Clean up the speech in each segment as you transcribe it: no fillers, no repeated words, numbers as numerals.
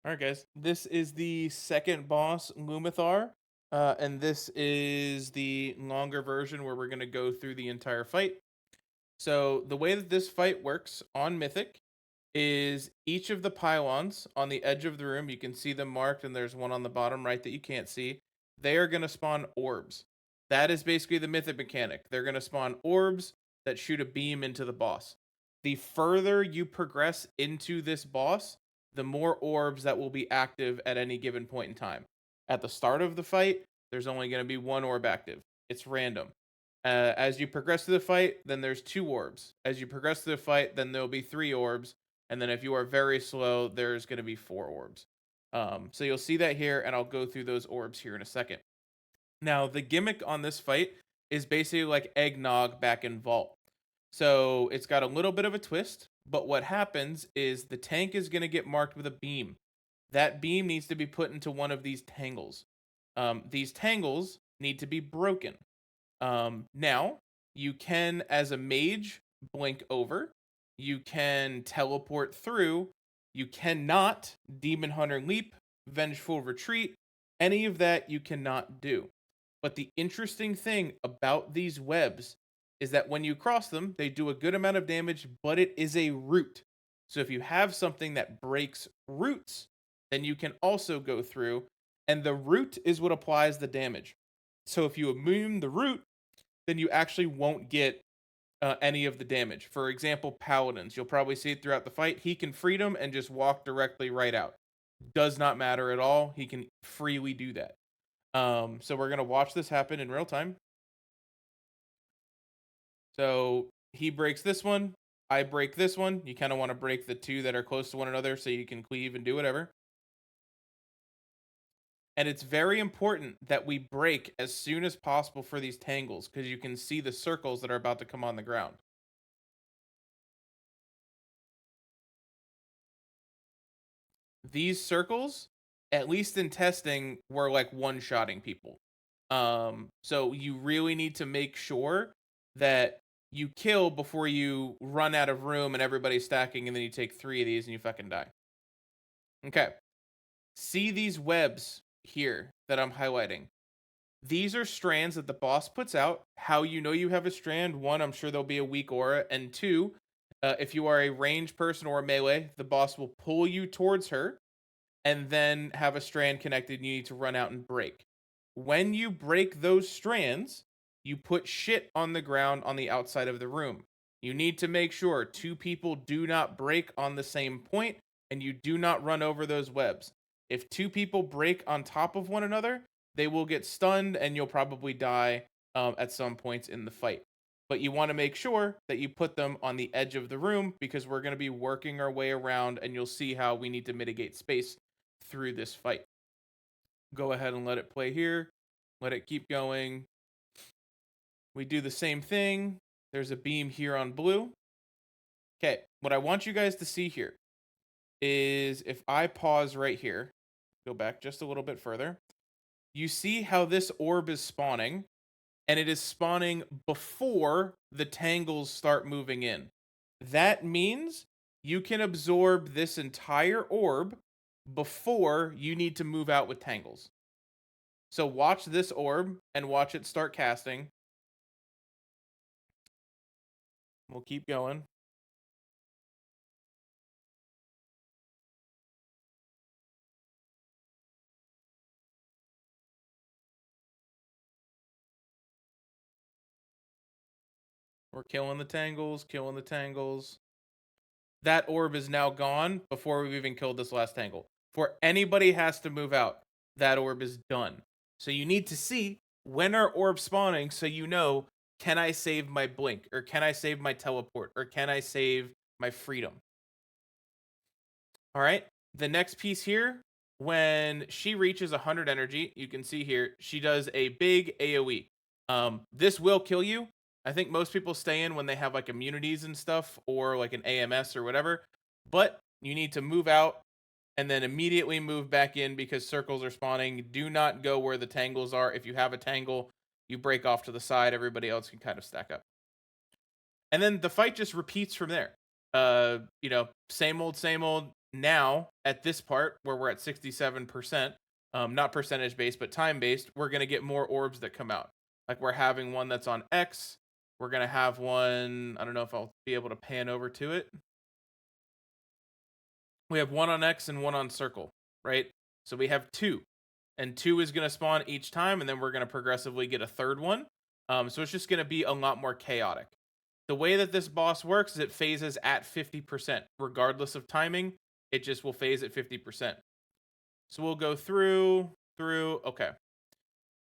Alright guys, this is the second boss, Loomithar, and this is the longer version where we're going to go through the entire fight. So the way that this fight works on Mythic is each of the pylons on the edge of the room, you can see them marked and there's one on the bottom right that you can't see, they are going to spawn orbs. That is basically the Mythic mechanic. They're going to spawn orbs that shoot a beam into the boss. The further you progress into this boss, the more orbs that will be active at any given point in time. At the start of the fight, there's only going to be one orb active. It's random. As you progress through the fight, then there's two orbs. As you progress through the fight, then there'll be three orbs. And then if you are very slow, there's going to be four orbs. So you'll see that here, and I'll go through those orbs here in a second. Now, the gimmick on this fight is basically like eggnog back in Vault. So it's got a little bit of a twist, but what happens is the tank is going to get marked with a beam. That beam needs to be put into one of these tangles. These tangles need to be broken. Now, you can, as a mage, blink over. You can teleport through. You cannot Demon Hunter Leap, Vengeful Retreat. Any of that you cannot do. But the interesting thing about these webs is that when you cross them, they do a good amount of damage, but it is a root. So if you have something that breaks roots, then you can also go through, and the root is what applies the damage. So if you immune the root, then you actually won't get any of the damage. For example, Paladins, you'll probably see it throughout the fight. He can freedom and just walk directly right out. Does not matter at all. He can freely do that. So we're going to watch this happen in real time. So he breaks this one. I break this one. You kind of want to break the two that are close to one another so you can cleave and do whatever. And it's very important that we break as soon as possible for these tangles because you can see the circles that are about to come on the ground. These circles, at least in testing, were like one-shotting people. So you really need to make sure that you kill before you run out of room and everybody's stacking, and then you take 3 of these and you fucking die. Okay. See these webs here that I'm highlighting. These are strands that the boss puts out. How you know you have a strand? One, I'm sure there'll be a weak aura. And two, if you are a ranged person or a melee, the boss will pull you towards her and then have a strand connected and you need to run out and break. When you break those strands, you put shit on the ground on the outside of the room. You need to make sure 2 people do not break on the same point and you do not run over those webs. If 2 people break on top of one another, they will get stunned and you'll probably die at some points in the fight. But you want to make sure that you put them on the edge of the room because we're going to be working our way around and you'll see how we need to mitigate space through this fight. Go ahead and let it play here. Let it keep going. We do the same thing. There's a beam here on blue. Okay, what I want you guys to see here is if I pause right here, go back just a little bit further, you see how this orb is spawning, and it is spawning before the tangles start moving in. That means you can absorb this entire orb before you need to move out with tangles. So watch this orb and watch it start casting. We'll keep going. We're killing the tangles, killing the tangles. That orb is now gone before we've even killed this last tangle. Before anybody has to move out, that orb is done. So you need to see when are orbs spawning so you know, can I save my blink? Or can I save my teleport? Or can I save my freedom? All right. The next piece here, when she reaches 100 energy, you can see here, she does a big AoE. This will kill you. I think most people stay in when they have like immunities and stuff or like an AMS or whatever. But you need to move out and then immediately move back in because circles are spawning. Do not go where the tangles are. If you have a tangle, you break off to the side. Everybody else can kind of stack up. And then the fight just repeats from there. Same old, same old. now at this part where we're at 67%, not percentage based, but time based, we're going to get more orbs that come out. Like we're having one that's on X. We're going to have one, I don't know if I'll be able to pan over to it. We have one on X and one on circle, right? So we have two, and two is going to spawn each time, and then we're going to progressively get a third one. So it's just going to be a lot more chaotic. The way that this boss works is it phases at 50%, regardless of timing. It just will phase at 50%. So we'll go through. Okay.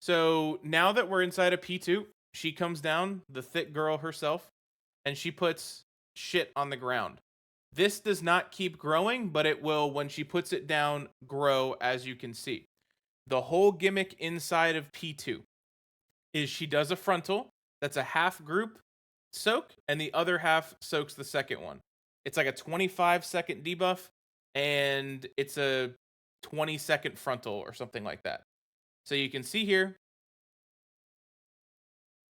So now that we're inside of P2, she comes down, the thick girl herself, and she puts shit on the ground. This does not keep growing, but it will, when she puts it down, grow, as you can see. The whole gimmick inside of P2 is she does a frontal that's a half group soak, and the other half soaks the second one. It's like a 25-second debuff, and it's a 20-second frontal or something like that. So you can see here,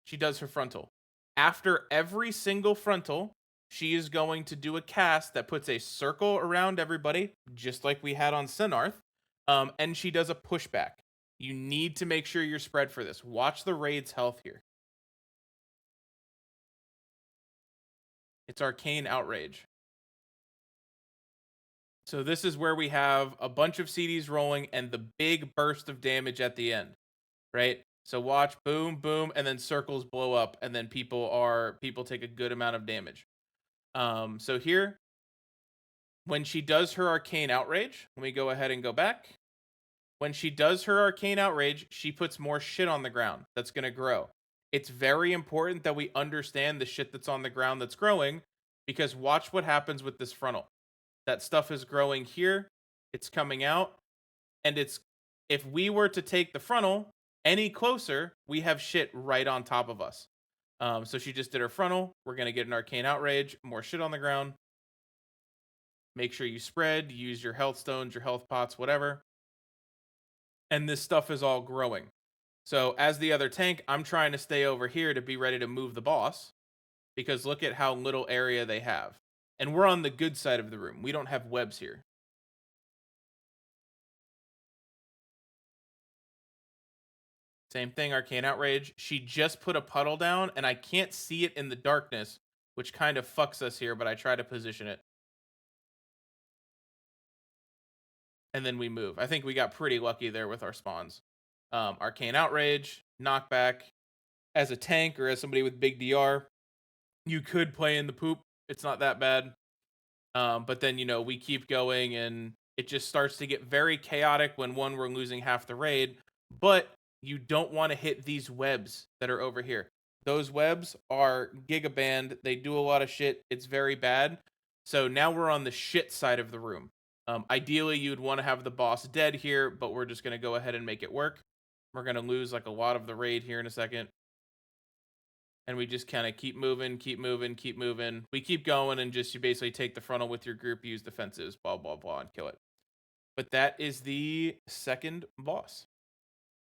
she does her frontal. After every single frontal, she is going to do a cast that puts a circle around everybody, just like we had on Sinarth, and she does a pushback. You need to make sure you're spread for this. Watch the raid's health here. It's Arcane Outrage. So this is where we have a bunch of CDs rolling and the big burst of damage at the end, right? So watch, boom, boom, and then circles blow up, and then people take a good amount of damage. So here, when she does her Arcane Outrage, let me go ahead and go back. When she does her Arcane Outrage, she puts more shit on the ground that's going to grow. It's very important that we understand the shit that's on the ground that's growing, because watch what happens with this frontal. That stuff is growing here, it's coming out, and it's, if we were to take the frontal any closer, we have shit right on top of us. So she just did her frontal. We're going to get an Arcane Outrage, more shit on the ground. Make sure you spread, use your health stones, your health pots, whatever. And this stuff is all growing. So as the other tank, I'm trying to stay over here to be ready to move the boss, because look at how little area they have. And we're on the good side of the room. We don't have webs here. Same thing, Arcane Outrage. She just put a puddle down, and I can't see it in the darkness, which kind of fucks us here, but I try to position it. And then we move. I think we got pretty lucky there with our spawns. Arcane Outrage, knockback. As a tank or as somebody with big DR, you could play in the poop. It's not that bad. But then, we keep going, and it just starts to get very chaotic when, one, we're losing half the raid, but you don't want to hit these webs that are over here. Those webs are gigabanned. They do a lot of shit. It's very bad. So now we're on the shit side of the room. Ideally, you'd want to have the boss dead here, but we're just going to go ahead and make it work. We're going to lose like a lot of the raid here in a second. And we just kind of keep moving, keep moving, keep moving. We keep going, and just you basically take the frontal with your group, use defensives, blah, blah, blah, and kill it. But that is the second boss.